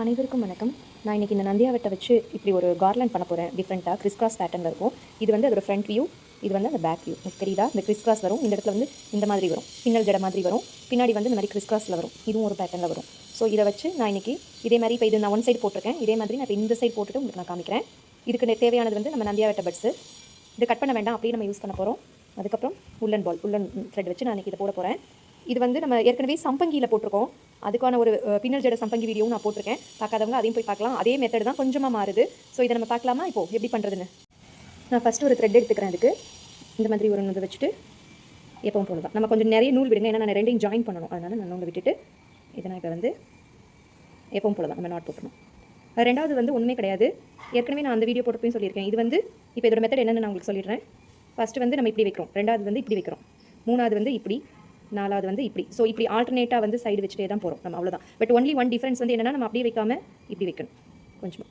அனைவருக்கும் வணக்கம். நான் இன்றைக்கி இந்த நந்தியாவட்டை வச்சு இப்படி ஒரு கார்லண்ட் பண்ண போகிறேன். டிஃப்ரெண்ட்டாக கிறிஸ்கிராஸ் பேட்டர்னில் இருக்கும். இது வந்து அதோட ஃப்ரண்ட் வியூ, இது வந்து அந்த பேக் வியூ. தெரியுதா? இந்த கிறிஸ்கிராஸ் வரும், இந்த இடத்துல வந்து இந்த மாதிரி வரும், பின்னல் ஜடை மாதிரி வரும், பின்னாடி வந்து இந்த மாதிரி கிறிஸ்கிராஸில் வரும். இதுவும் ஒரு பேட்டர்னில் வரும். ஸோ இதை வச்சு நான் இன்றைக்கி இதே மாதிரி இப்போ இது நான் ஒன் சைடு போட்டிருக்கேன். இதே மாதிரி நான் இப்போ இந்த சைடு போட்டுட்டு உங்களுக்கு நான் காமிக்கிறேன். இதுக்கு தேவையானது வந்து நம்ம நந்தியாவட்டை பட்ஸு. இது கட் பண்ண வேண்டாம், அப்படியே நம்ம யூஸ் பண்ண போகிறோம். அதுக்கப்புறம் உள்ளன் த்ரெட் வச்சு நான் இன்றைக்கி இதை போட போகிறேன். இது வந்து நம்ம ஏற்கனவே சம்பங்கியில் போட்டிருக்கோம். அதுக்கான ஒரு பின்னல் ஜட சம்பங்கி வீடியோவும் நான் போட்டிருக்கேன். பார்க்காதவங்க அதையும் போய் பார்க்கலாம். அதே மெத்தட் தான், கொஞ்சமாக மாறுது. ஸோ இதை நம்ம பார்க்கலாமா இப்போது எப்படி பண்ணுறதுன்னு. நான் ஃபஸ்ட்டு ஒரு த்ரெட் எடுத்துக்கிறேன். அதுக்கு இந்த மாதிரி ஒரு இதை வச்சுட்டு எப்பவும் போல தான் நம்ம கொஞ்சம் நிறைய நூல் விடுங்க. ஏன்னா நான் ரெண்டையும் ஜாயின் பண்ணணும். அதனால் நான் நூலை விட்டுட்டு இதை நான் இப்போ வந்து எப்பவும் போல தான் நம்ம நாட் போட்டணும். ரெண்டாவது வந்து ஒன்றுமே கிடையாது. ஏற்கனவே நான் அந்த வீடியோ போட்டப்பையும் சொல்லியிருக்கேன். இது வந்து இப்போ இதோட மெத்தட் என்னென்னு நான் உங்களுக்கு சொல்லிடுறேன். ஃபஸ்ட்டு வந்து நம்ம இப்படி வைக்கிறோம், ரெண்டாவது வந்து இப்படி வைக்கிறோம், மூணாவது வந்து இப்படி, நாலாவது வந்து இப்படி. ஸோ இப்படி ஆல்டர்னேட்டாக வந்து சைடு வச்சுட்டே தான் போகிறோம் நம்ம, அவ்வளோதான். பட் ஒன்லி ஒன் டிஃப்ரென்ஸ் வந்து என்னென்னா, நம்ம அப்படியே வைக்காமல் இப்படி வைக்கணும். கொஞ்சமாக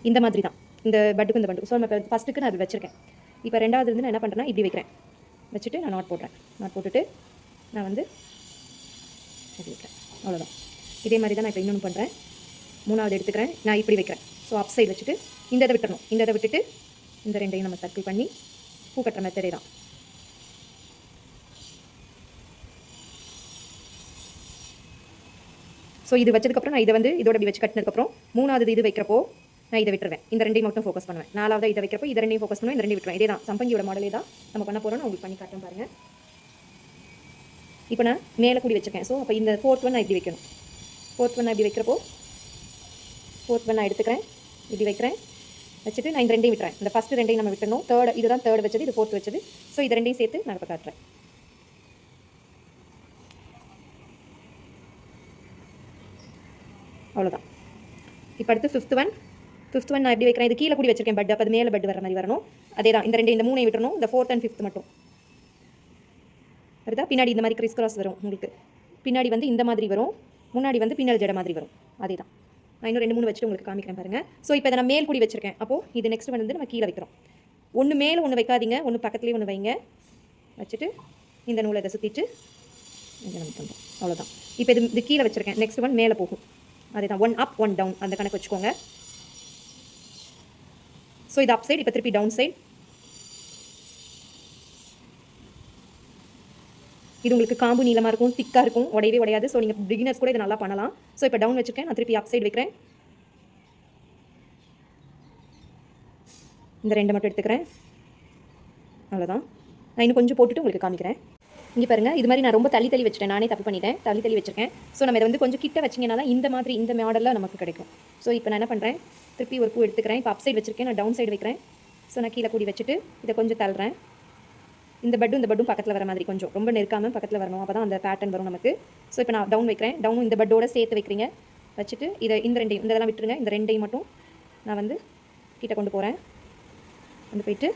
இந்த மாதிரி தான் இந்த பட்டுக்கு இந்த பட்டு. ஸோ நம்ம இப்போ ஃபஸ்ட்டுக்கு நான் அது வச்சுருக்கேன். இப்போ ரெண்டாவது வந்து நான் என்ன பண்ணுறேன்னா, இப்படி வைக்கிறேன், வச்சுட்டு நான் நாட் போடுறேன். நாட் போட்டுட்டு நான் வந்து இப்படி வைக்கிறேன், அவ்வளோதான். இதே மாதிரி தான் நான் இப்போ இன்னொன்று பண்ணுறேன். மூணாவது எடுத்துக்கிறேன், நான் இப்படி வைக்கிறேன். ஸோ அப் சைடு வச்சுட்டு இந்த இதை விட்டுறணும். இந்த இதை விட்டுட்டு இந்த ரெண்டையும் நம்ம சர்க்கிள் பண்ணி பூ கட்டுற மெத்தடே தான். ஸோ இது வச்சதுக்கப்புறம் நான் இதை வந்து இதோட இப்படி வச்சு கட்டினதுக்கப்புறம் மூணாவது இது வைக்கிறப்போ நான் இதை விட்டுருவேன். இந்த ரெண்டையும் மட்டும் ஃபோக்கஸ் பண்ணுவேன். நாலாவது இதை வைக்கிறப்போ இதை ரெண்டையும் ஃபோக்கஸ் பண்ணுவேன், இந்த ரெண்டையும் விட்டுருவேன். இதே தான் சம்பங்கியோட மாடலே தான் நம்ம பண்ண போகிறோம். நான் உங்களுக்கு பண்ணி காட்டுறேன் பாருங்கள். இப்போ நான் மேலே கூடி வச்சுருக்கேன். ஸோ அப்போ இந்த ஃபோர்த் ஒன் நான் இப்படி வைக்கணும். ஃபோர்த் ஒன் நான் இப்படி வைக்கிறப்போ ஃபோர்த் ஒன் நான் எடுத்துக்கிறேன், இப்படி வைக்கிறேன், வச்சுட்டு நான் இந்த ரெண்டையும் விட்டுறேன். இந்த ஃபஸ்ட்டு ரெண்டையும் நம்ம விட்டணும். தேர்ட் இதுதான் தேர்ட் வச்சது, இது ஃபோர்த் வச்சது. ஸோ இது ரெண்டையும் சேர்த்து நான் இப்போ காட்டுறேன். அவ்வளோதான். இப்போ அடுத்து ஃபிஃப்த் ஒன் நான் எப்படி வைக்கிறேன். இது கீழே கூடி வச்சிருக்கேன் பட், அப்போ அது மேலே பட் வர மாதிரி வரணும். அதே தான், இந்த மூணை விட்டுறணும். இந்த ஃபோர்த் அண்ட் ஃபிஃப்த் மட்டும் வருதா. பின்னாடி இந்த மாதிரி கிறிஸ் கிராஸ் வரும் உங்களுக்கு. பின்னாடி வந்து இந்த மாதிரி வரும், முன்னாடி வந்து பின்னல் ஜடை மாதிரி வரும். அதே தான். நான் இன்னும் 2 3 வச்சுட்டு உங்களுக்கு காமிக்கிறேன் பாருங்கள். ஸோ இப்போ இதை நான் மேல் கூடி வச்சிருக்கேன். அப்போது இது நெக்ஸ்ட் வந்து நம்ம கீழே வைக்கிறோம். ஒன்று மேலே ஒன்று வைக்காதீங்க, ஒன்று பக்கத்துலேயே ஒன்று வைங்க. வச்சுட்டு இந்த நூலை இதை சுற்றிட்டு இதை நம்ம பண்ணுறோம், அவ்வளோதான். இப்போ இது கீழே வச்சுருக்கேன். நெக்ஸ்ட் ஒன் மேலே போகும். அதே தான், 1 அப் 1 டவுன் அந்த கணக்கு வச்சுக்கோங்க. ஸோ இது அப் சைடு, இப்போ திருப்பி டவுன் சைடு. இது உங்களுக்கு காம்பு நீளமாக இருக்கும், திக்காக இருக்கும், உடையவே உடையாது. ஸோ நீங்கள் பிகினர்ஸ் கூட இதை நல்லா பண்ணலாம். ஸோ இப்போ டவுன் வச்சுருக்கேன், நான் திருப்பி அப் சைடு வைக்கிறேன். இந்த ரெண்டு மட்டும் எடுத்துக்கிறேன், அவ்வளோதான். நான் இன்னும் கொஞ்சம் போட்டுட்டு உங்களுக்கு காமிக்கிறேன். இங்கே பாருங்கள், இது மாதிரி நான் ரொம்ப தள்ளி வச்சுட்டேன். நானே தப்பு பண்ணிட்டேன், தள்ளி வச்சுருக்கேன். ஸோ நம்ம இதை வந்து கொஞ்சம் கிட்ட வச்சிங்கன்னா தான் இந்த மாதிரி இந்த மாடலில் நமக்கு கிடைக்கும். ஸோ இப்போ நான் என்ன பண்ணுறேன், திருப்பி ஒரு பூ எடுத்துக்கிறேன். இப்போ அப் சைடு வச்சுருக்கேன், நான் டவுன் சைடு வைக்கிறேன். ஸோ நான் கீழே கூடி வச்சுட்டு இதை கொஞ்சம் தள்ளுறேன். இந்த பட்டும் பக்கத்தில் வர மாதிரி, கொஞ்சம் ரொம்ப நெருக்காமல் பக்கத்தில் வரணும். அப்போ தான் அந்த பேட்டர்ன் வரும் நமக்கு. ஸோ இப்போ நான் டவுன் வைக்கிறேன். டவுனும் இந்த பட்டோட சேர்த்து வைக்கிறீங்க. வச்சுட்டு இதை இந்த ரெண்டையும், இந்த இதெல்லாம் விட்டுருங்க. இந்த ரெண்டையும் மட்டும் நான் வந்து கிட்ட கொண்டு போகிறேன். வந்து போயிட்டு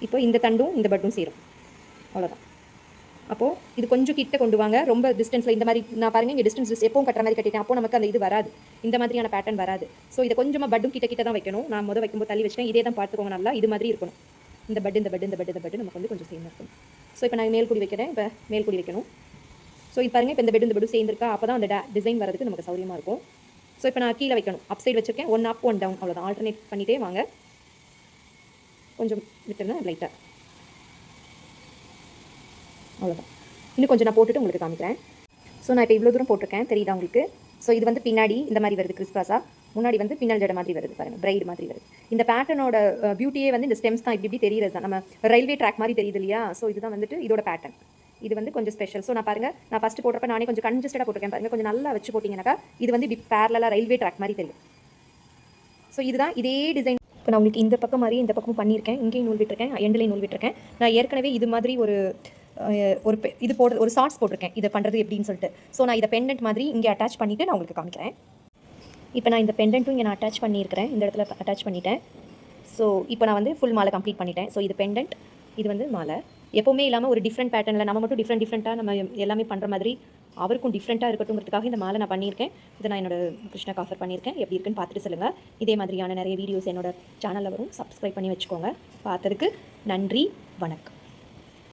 இப்போ இந்த தண்டும் இந்த பட்டும் சேரும், அவ்வளோதான். அப்போது இது கொஞ்சம் கிட்ட கொண்டு வாங்க, ரொம்ப டிஸ்டன்ஸில். இந்த மாதிரி நான் பாருங்கள், இங்கே டிஸ்டன்ஸ் எப்பவும் கட்டுற மாதிரி கட்டிட்டேன். அப்போ நமக்கு அந்த இது வராது, இந்த மாதிரியான பேட்டர்ன் வராது. ஸோ இதை கொஞ்சமாக பட்டும் கிட்ட தான் வைக்கணும். நான் வைக்கும்போது தள்ளி வச்சிட்டேன். இதே தான் பார்த்துக்கோங்க, நல்லா இது மாதிரி இருக்கணும். இந்த பட்டு நமக்கு வந்து கொஞ்சம் சேர்ந்து இருக்கணும். ஸோ இப்போ நான் மேல் கூடி வைக்கிறேன். இப்போ மேல் கூடி வைக்கணும். ஸோ இது பாருங்கள், இப்போ இந்த பட்டு சேர்ந்துருக்கா. அப்போ தான் அந்த டிசைன் வரதுக்கு நமக்கு சௌரியமாக இருக்கும். ஸோ இப்போ நான் கீழே வைக்கணும், அப் சைடு வச்சுருக்கேன். 1 அப் 1 டவுன், அவ்வளோதான். ஆல்டர்னேட் பண்ணிகிட்டே வாங்க. கொஞ்சம் விட்டுருந்தேன் லைட்டாக, அவ்வளோதான். இன்னும் கொஞ்சம் நான் போட்டுட்டு உங்களுக்கு காமிக்கிறேன். ஸோ நான் இப்போ இவ்வளோ தூரம் போட்டிருக்கேன், தெரியுதா உங்களுக்கு. ஸோ இது வந்து பின்னாடி இந்த மாதிரி வருது கிறிஸ்கிராஸாக, முன்னாடி வந்து பின்னல் ஜடை மாதிரி வருது பாருங்கள், பிரைடு மாதிரி வருது. இந்த பேட்டர்னோட பியூட்டியே வந்து இந்த ஸ்டெம்ஸ் தான். இப்படி தெரியுது தான், நம்ம ரயில்வே ட்ராக் மாதிரி தெரியுது இல்லையா. ஸோ இதுதான் வந்துட்டு இதோட பேட்டர்ன். இது வந்து கொஞ்சம் ஸ்பெஷல். ஸோ நான் பாருங்கள், நான் ஃபஸ்ட்டு போடுறப்ப நானே கொஞ்சம் கன்ஜஸ்டடாக போட்டிருக்கேன் பாருங்கள். கொஞ்சம் நல்லா வச்சு போட்டிங்கனாக்கா இது வந்து இப்படி பேரலாக ரயில்வே ட்ராக் மாதிரி தெரியும். ஸோ இதுதான் இதே டிசைன். இப்போ நான் உங்களுக்கு இந்த பக்கம் மாதிரி இந்த பக்கமும் பண்ணியிருக்கேன். இங்கேயும் நூல் விட்டுருக்கேன், எண்ட்லேயும் நூல் விட்டுருக்கேன். நான் ஏற்கனவே இது மாதிரி ஒரு இது போடுறது, ஒரு ஷார்ட்ஸ் போட்டிருக்கேன், இதை பண்ணுறது எப்படின்னு சொல்லிட்டு. ஸோ நான் இதை பெண்டன்ட் மாதிரி இங்கே அட்டாச் பண்ணிவிட்டு நான் உங்களுக்கு காமிக்கிறேன். இப்போ நான் இந்த பெண்டன்ட்டும் இங்கே நான் அட்டாச் பண்ணியிருக்கிறேன், இந்த இடத்துல அட்டாச் பண்ணிட்டேன். ஸோ இப்போ நான் வந்து ஃபுல் மாலை கம்ப்ளீட் பண்ணிட்டேன். ஸோ இது பெண்டன்ட், இது வந்து மாலை. எப்போவுமே இல்லாமல் ஒரு டிஃப்ரெண்ட் பேட்டர்னில் நம்ம மட்டும் டிஃப்ரெண்ட்டாக நம்ம எல்லாமே பண்ணுற மாதிரி அவருக்கும் டிஃப்ரெண்ட்டாக இருக்கட்டும்ங்கிறதுக்காக இந்த மாலை நான் பண்ணியிருக்கேன். இதை நான் என்னோட கிருஷ்ணாக்கு ஆஃபர் பண்ணியிருக்கேன். எப்படி இருக்குன்னு பார்த்துட்டு சொல்லுங்கள். இதே மாதிரியான நிறைய வீடியோஸ் என்னோட சேனலில் வரும், சப்ஸ்கிரைப் பண்ணி வச்சுக்கோங்க. பார்த்ததுக்கு நன்றி, வணக்கம்.